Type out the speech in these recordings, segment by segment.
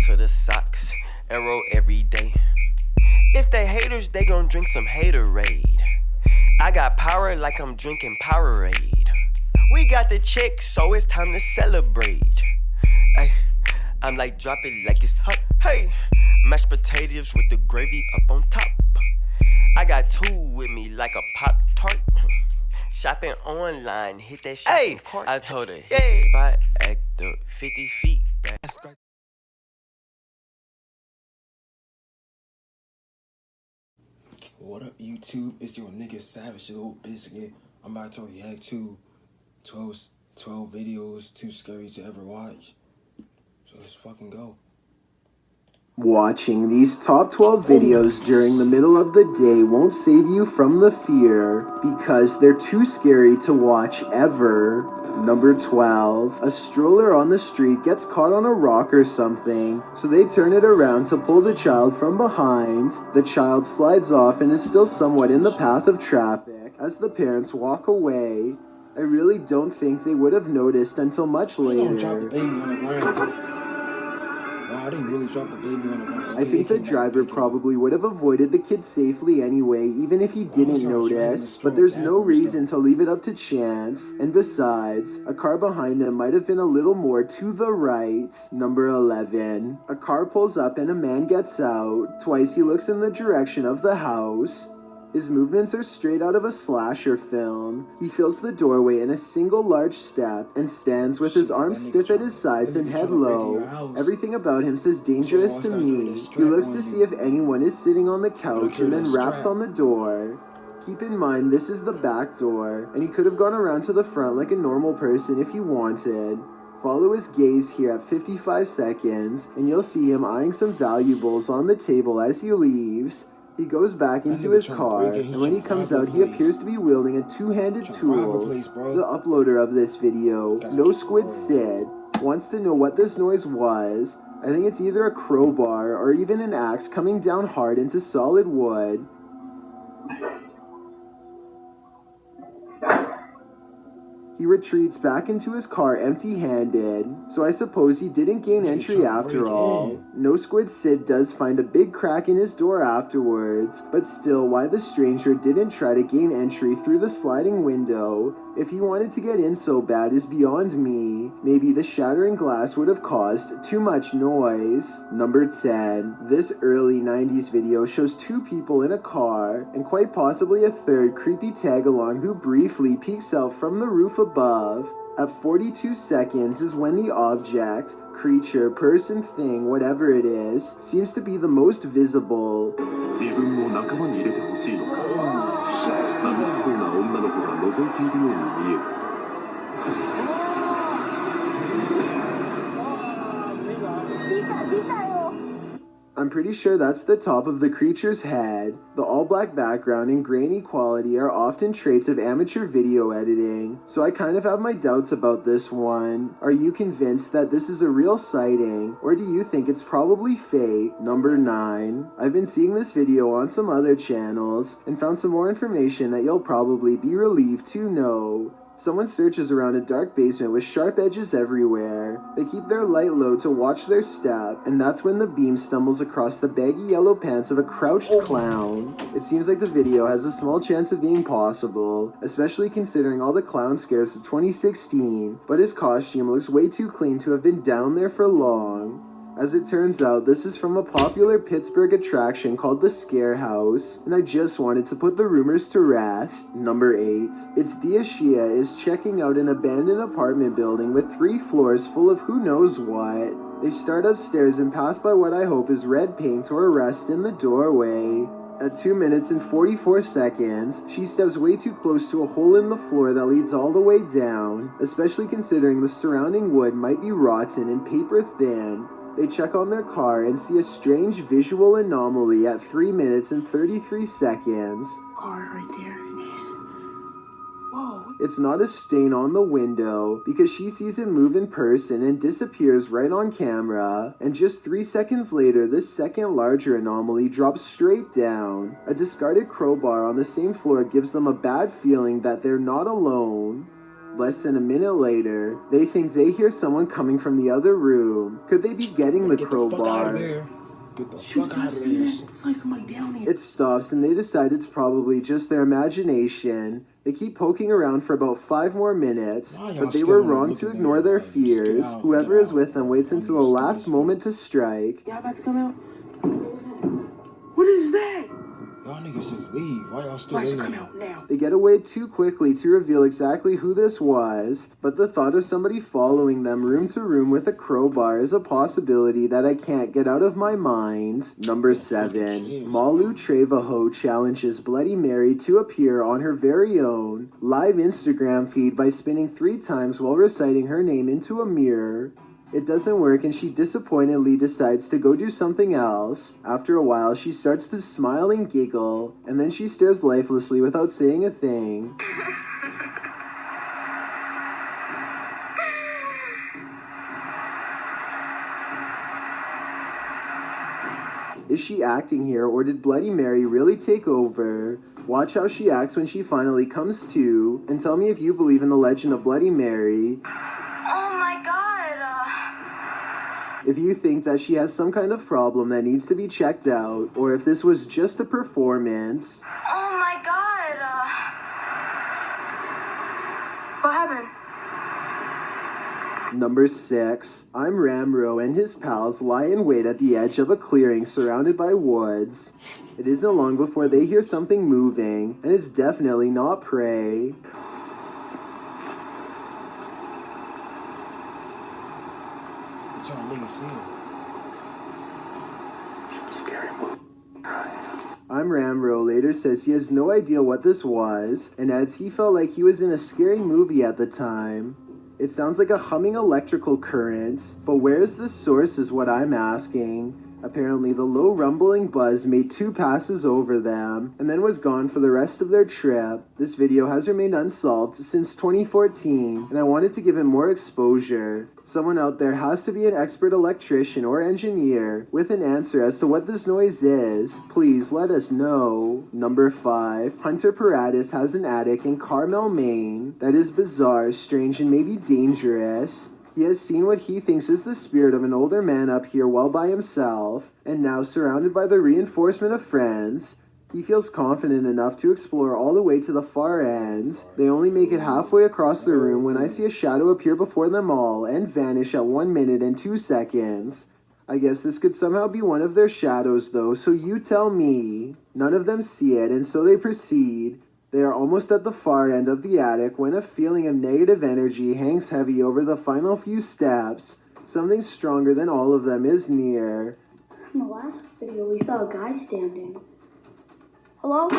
to the socks, arrow every day. If they haters, they gon' drink some haterade. I got power like I'm drinking Powerade. We got the check, so it's time to celebrate. Ay, I'm like, drop it like it's hot. Hey, mashed potatoes with the gravy up on top. I got two with me like a Pop-Tart. Shopping online, hit that shopping cart. I told her, hit the spot, act up 50 feet back. What up, YouTube? It's your nigga Savage, little biscuit. I'm about to react to 12 videos too scary to ever watch. So let's fucking go. Watching these top 12 videos during the middle of the day won't save you from the fear because they're too scary to watch ever. Number 12. A stroller on the street gets caught on a rock or something, so they turn it around to pull the child from behind. The child slides off and is still somewhat in the path of traffic as the parents walk away. I really don't think they would have noticed until much later. They don't drop the baby on the ground. Wow, they really dropped the baby on the ground. Okay, I think the driver probably would have avoided the kid safely anyway, even if he didn't notice, but there's no reason to leave it up to chance. And besides, a car behind him might have been a little more to the right. Number 11. A car pulls up and a man gets out. Twice he looks in the direction of the house. His movements are straight out of a slasher film. He fills the doorway in a single large step and stands with his arms stiff at his sides and head low. Everything about him says dangerous to me. He looks to see if anyone is sitting on the couch and then raps on the door. Keep in mind this is the back door, and he could have gone around to the front like a normal person if he wanted. Follow his gaze here at 55 seconds, and you'll see him eyeing some valuables on the table as he leaves. He goes back into his car, and when he comes out, he appears to be wielding a two-handed tool. The uploader of this video, No Squid Sid, wants to know what this noise was. I think it's either a crowbar or even an axe coming down hard into solid wood. He retreats back into his car empty-handed, so I suppose he didn't gain entry after all. No Squid Sid does find a big crack in his door afterwards, but still, why the stranger didn't try to gain entry through the sliding window, if he wanted to get in so bad, is beyond me. Maybe the shattering glass would have caused too much noise. Number 10. This early 90s video shows two people in a car, and quite possibly a third creepy tag-along who briefly peeks out from the roof above. At 42 seconds is when the object, creature, person, thing, whatever it is, seems to be the most visible. I'm pretty sure that's the top of the creature's head. The all-black background and grainy quality are often traits of amateur video editing, so I kind of have my doubts about this one. Are you convinced that this is a real sighting, or do you think it's probably fake? Number 9. I've been seeing this video on some other channels, and found some more information that you'll probably be relieved to know. Someone searches around a dark basement with sharp edges everywhere. They keep their light low to watch their step, and that's when the beam stumbles across the baggy yellow pants of a crouched clown. It seems like the video has a small chance of being possible, especially considering all the clown scares of 2016, but his costume looks way too clean to have been down there for long. As it turns out, this is from a popular Pittsburgh attraction called the Scare House, and I just wanted to put the rumors to rest. Number 8. It's Dia Shia is checking out an abandoned apartment building with 3 floors full of who knows what. They start upstairs and pass by what I hope is red paint or a rest in the doorway. At 2 minutes and 44 seconds, she steps way too close to a hole in the floor that leads all the way down, especially considering the surrounding wood might be rotten and paper thin. They check on their car and see a strange visual anomaly at 3 minutes and 33 seconds. Car right there. Whoa. It's not a stain on the window because she sees it move in person and disappears right on camera. And just 3 seconds later, this second larger anomaly drops straight down. A discarded crowbar on the same floor gives them a bad feeling that they're not alone. Less than a minute later, they think they hear someone coming from the other room. Could they be getting the Get the fuck out crowbar? of there. Get the fuck out of there. It's like somebody down here. It stops and they decide it's probably just their imagination. They keep poking around for about 5 more minutes, Why y'all but they still were wrong looking to at ignore me? their Just get fears. out, Whoever get is out. with them waits until the last moment to strike. Y'all about to come out? What is that? Y'all niggas just leave. Why y'all still Flash, in come there? out now. They get away too quickly to reveal exactly who this was, but the thought of somebody following them room to room with a crowbar is a possibility that I can't get out of my mind. Number 7. Malu Trevaho challenges Bloody Mary to appear on her very own live Instagram feed by spinning 3 times while reciting her name into a mirror. It doesn't work and she disappointedly decides to go do something else. After a while, she starts to smile and giggle, and then she stares lifelessly without saying a thing. Is she acting here, or did Bloody Mary really take over? Watch how she acts when she finally comes to, and tell me if you believe in the legend of Bloody Mary. Oh my god. If you think that she has some kind of problem that needs to be checked out, or if this was just a performance. Oh my god. What happened? Number 6. I'm Ramro and his pals lie in wait at the edge of a clearing surrounded by woods. It isn't long before they hear something moving, and it's definitely not prey. What y'all niggas feel? Scary move. I'm Ramro later says he has no idea what this was, and adds he felt like he was in a scary movie at the time. It sounds like a humming electrical current, but where's the source is what I'm asking. Apparently the low rumbling buzz made 2 passes over them, and then was gone for the rest of their trip. This video has remained unsolved since 2014, and I wanted to give it more exposure. Someone out there has to be an expert electrician or engineer with an answer as to what this noise is. Please let us know. Number 5. Hunter Paratus has an attic in Carmel, Maine that is bizarre, strange, and maybe dangerous. He has seen what he thinks is the spirit of an older man up here while by himself, and now surrounded by the reinforcement of friends, he feels confident enough to explore all the way to the far end. They only make it halfway across the room when I see a shadow appear before them all and vanish at 1 minute and 2 seconds. I guess this could somehow be one of their shadows though, so you tell me. None of them see it, and so they proceed. They are almost at the far end of the attic when a feeling of negative energy hangs heavy over the final few steps. Something stronger than all of them is near. In the last video, we saw a guy standing. Hello?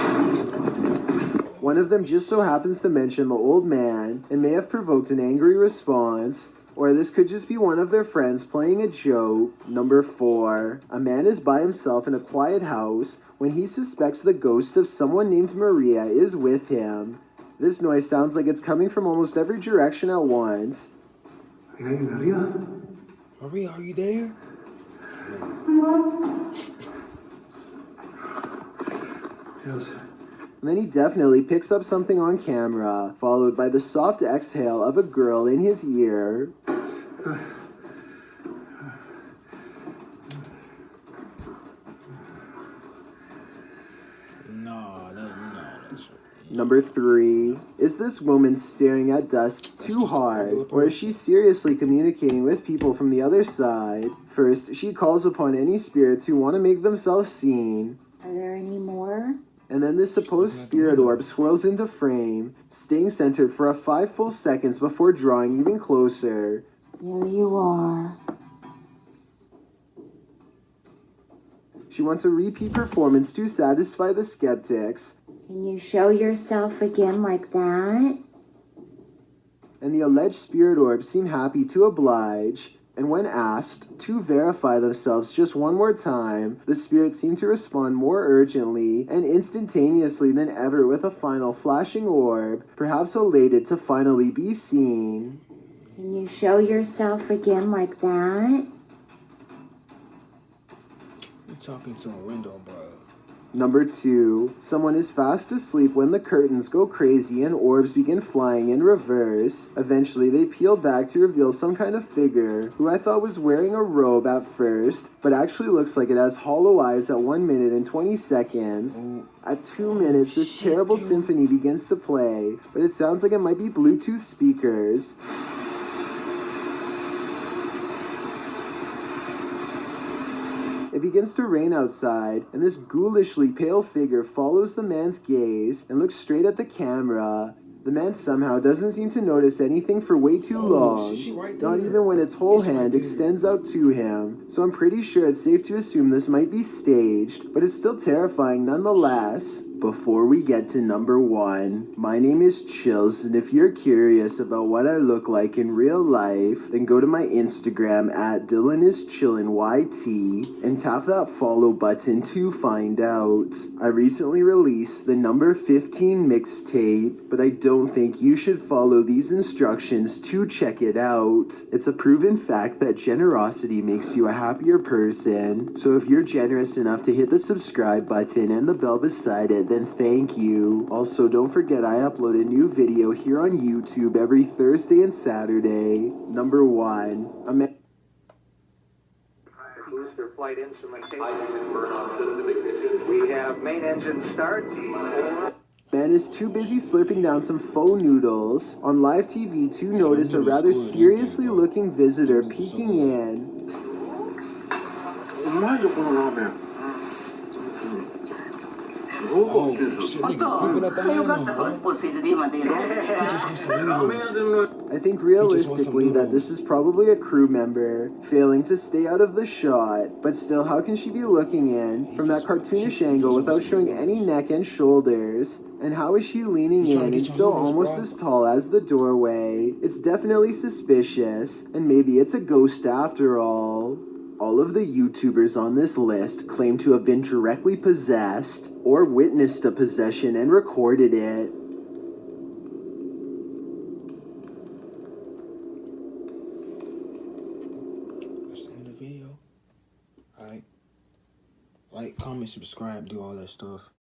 One of them just so happens to mention the old man and may have provoked an angry response. Or this could just be one of their friends playing a joke. Number 4. A man is by himself in a quiet house when he suspects the ghost of someone named Maria is with him. This noise sounds like it's coming from almost every direction at once. Maria, are you there? And then he definitely picks up something on camera, followed by the soft exhale of a girl in his ear. That's Number 3. Is this woman staring at dust too hard, or is she seriously communicating with people from the other side? First, she calls upon any spirits who want to make themselves seen. Are there any more? And then this supposed spirit orb swirls into frame, staying centered for a 5 full seconds before drawing even closer. Here you are. She wants a repeat performance to satisfy the skeptics. Can you show yourself again like that? And the alleged spirit orbs seem happy to oblige. And when asked to verify themselves just one more time, the spirits seem to respond more urgently and instantaneously than ever with a final flashing orb, perhaps elated to finally be seen. Can you show yourself again like that? You talking to a window, bro. Number 2, someone is fast asleep when the curtains go crazy and orbs begin flying in reverse. Eventually, they peel back to reveal some kind of figure who I thought was wearing a robe at first, but actually looks like it has hollow eyes at 1 minute and 20 seconds. At 2 minutes, this terrible symphony begins to play, but it sounds like it might be Bluetooth speakers. It begins to rain outside, and this ghoulishly pale figure follows the man's gaze and looks straight at the camera. The man somehow doesn't seem to notice anything for way too long, not even when its whole hand extends out to him. So I'm pretty sure it's safe to assume this might be staged, but it's still terrifying nonetheless. Before we get to number 1, my name is Chills, and if you're curious about what I look like in real life, then go to my Instagram at DylanIsChillinYT and tap that follow button to find out. I recently released the number 15 mixtape, but I don't think you should follow these instructions to check it out. It's a proven fact that generosity makes you a happier person, so if you're generous enough to hit the subscribe button and the bell beside it, then thank you. Also, don't forget I upload a new video here on YouTube every Thursday and Saturday. Number 1, Booster flight instrumentation. Burn on system ignition. We have main engine start. Man is too busy slurping down some faux noodles on live TV to notice a rather seriously looking visitor peeking in. Oh, shit, nigga, creeping up behind him, bro. He just wants some noodles. I think realistically that this is probably a crew member failing to stay out of the shot, but still, how can she be looking in from that cartoonish angle without showing any neck and shoulders? And how is she leaning in and still almost as tall as the doorway? It's definitely suspicious, and maybe it's a ghost after all. All of the YouTubers on this list claim to have been directly possessed or witnessed a possession and recorded it. That's the end of the video. Alright. Like, comment, subscribe, do all that stuff.